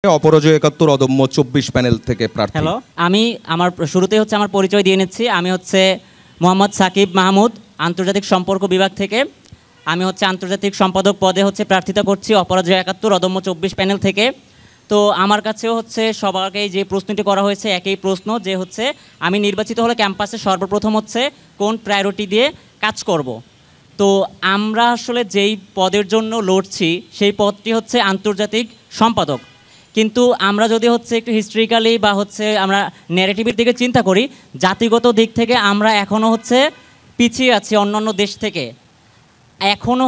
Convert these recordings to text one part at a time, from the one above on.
অপরাজয় ৭১ অদম্য ২৪ প্যানেল থেকে প্রার্থী। হ্যালো, আমি আমার শুরুতে আমার পরিচয় দিয়ে নিচ্ছি। আমি মোহাম্মদ সাকিব মাহমুদ, আন্তর্জাতিক সম্পর্ক বিভাগ থেকে। আমি আন্তর্জাতিক সম্পাদক পদে প্রার্থিতা করছি অপরাজয় ৭১ অদম্য ২৪ প্যানেল থেকে। তো আমার কাছেও সবাইকে যে প্রশ্নটি করা হয়েছে একই প্রশ্ন, যে আমি নির্বাচিত হলে ক্যাম্পাসে সর্বপ্রথম কোন প্রায়োরিটি দিয়ে কাজ করব। তো আমরা আসলে যেই পদের জন্য লড়ছি সেই পদটি আন্তর্জাতিক সম্পাদক। কিন্তু আমরা যদি একটু হিস্ট্রিক্যালি বা আমরা ন্যারেটিভের দিকে চিন্তা করি, জাতিগত দিক থেকে আমরা এখনও পিছিয়ে আছি অন্যান্য দেশ থেকে। এখনও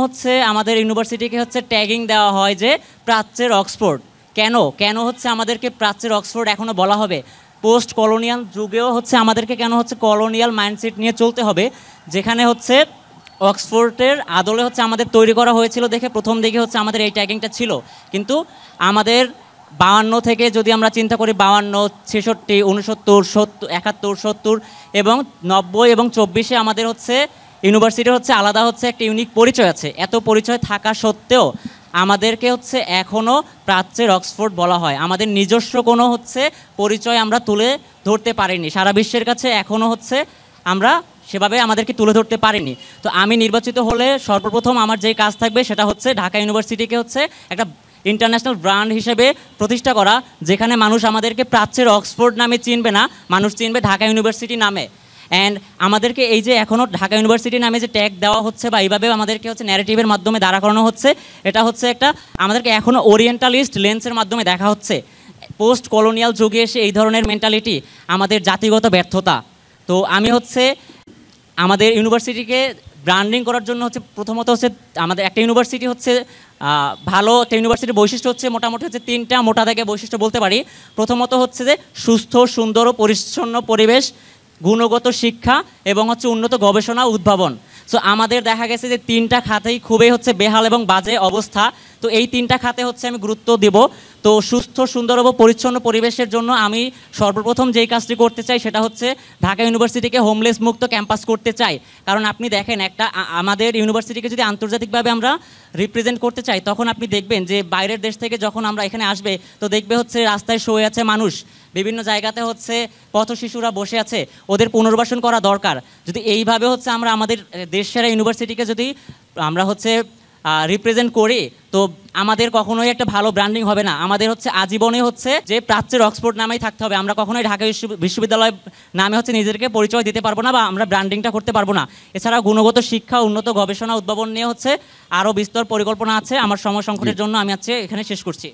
আমাদের ইউনিভার্সিটিকে ট্যাগিং দেওয়া হয় যে প্রাচ্যের অক্সফোর্ড। কেন কেন আমাদেরকে প্রাচ্যের অক্সফোর্ড এখনও বলা হবে? পোস্ট কলোনিয়াল যুগেও আমাদেরকে কেন কলোনিয়াল মাইন্ডসেট নিয়ে চলতে হবে, যেখানে অক্সফোর্ডের আদলে আমাদের তৈরি করা হয়েছিল দেখে প্রথম দিকে আমাদের এই ট্যাগিংটা ছিল। কিন্তু আমাদের ৫২ থেকে যদি আমরা চিন্তা করি, ৫২, ৬৬, ৬৯, ৭১, ৭২ এবং ৯০ এবং ২৪-এ আমাদের ইউনিভার্সিটির আলাদা একটা ইউনিক পরিচয় আছে। এত পরিচয় থাকা সত্ত্বেও আমাদেরকে এখনও প্রাচ্যের অক্সফোর্ড বলা হয়। আমাদের নিজস্ব কোনো পরিচয় আমরা তুলে ধরতে পারিনি, সারা বিশ্বের কাছে এখনও আমরা সেভাবে আমাদেরকে তুলে ধরতে পারিনি। তো আমি নির্বাচিত হলে সর্বপ্রথম আমার যেই কাজ থাকবে সেটা ঢাকা ইউনিভার্সিটিকে একটা ইন্টারন্যাশনাল ব্র্যান্ড হিসেবে প্রতিষ্ঠা করা, যেখানে মানুষ আমাদেরকে প্রাচ্যের অক্সফোর্ড নামে চিনবে না, মানুষ চিনবে ঢাকা ইউনিভার্সিটি নামে। অ্যান্ড আমাদেরকে এই যে এখনও ঢাকা ইউনিভার্সিটি নামে যে ট্যাগ দেওয়া হচ্ছে বা এইভাবে আমাদেরকে ন্যারেটিভের মাধ্যমে দাঁড়া করানো হচ্ছে, এটা একটা আমাদেরকে এখনও ওরিয়েন্টালিস্ট লেন্সের মাধ্যমে দেখা হচ্ছে। পোস্ট কলোনিয়াল যুগে এসে এই ধরনের মেন্টালিটি আমাদের জাতিগত ব্যর্থতা। তো আমি আমাদের ইউনিভার্সিটিকে ব্র্যান্ডিং করার জন্য প্রথমত আমাদের একটা ইউনিভার্সিটি ভালো একটা ইউনিভার্সিটির বৈশিষ্ট্য মোটামুটি 3টা মোটা দাগে বৈশিষ্ট্য বলতে পারি। প্রথমত যে সুস্থ, সুন্দর ও পরিচ্ছন্ন পরিবেশ, গুণগত শিক্ষা এবং উন্নত গবেষণা উদ্ভাবন। সো আমাদের দেখা গেছে যে 3টা খাতেই খুবই বেহাল এবং বাজে অবস্থা। তো এই 3টা খাতে আমি গুরুত্ব দেব। তো সুস্থ, সুন্দর ও পরিচ্ছন্ন পরিবেশের জন্য আমি সর্বপ্রথম যেই কাজটি করতে চাই সেটা ঢাকা ইউনিভার্সিটিকে হোমলেস মুক্ত ক্যাম্পাস করতে চাই। কারণ আপনি দেখেন, আমাদের ইউনিভার্সিটিকে যদি আন্তর্জাতিকভাবে আমরা রিপ্রেজেন্ট করতে চাই, তখন আপনি দেখবেন যে বাইরের দেশ থেকে যখন আমরা এখানে আসবে, তো দেখবে রাস্তায় শুয়ে আছে মানুষ, বিভিন্ন জায়গাতে পথ শিশুরা বসে আছে, ওদের পুনর্বাসন করা দরকার। যদি এইভাবে আমরা আমাদের দেশের ইউনিভার্সিটিকে যদি আমরা রিপ্রেজেন্ট করি, তো আমাদের কখনোই একটা ভালো ব্র্যান্ডিং হবে না। আমাদের আজীবনে যে প্রাচ্যের অক্সফোর্ড নামেই থাকতে হবে। আমরা কখনোই ঢাকা বিশ্ববিদ্যালয় নামে নিজেদেরকে পরিচয় দিতে পারবো না বা আমরা ব্র্যান্ডিংটা করতে পারবো না। এছাড়া গুণগত শিক্ষা, উন্নত গবেষণা উদ্ভাবন নিয়ে আরও বিস্তর পরিকল্পনা আছে। আমার সময় সংকটের জন্য আমি এখানে শেষ করছি।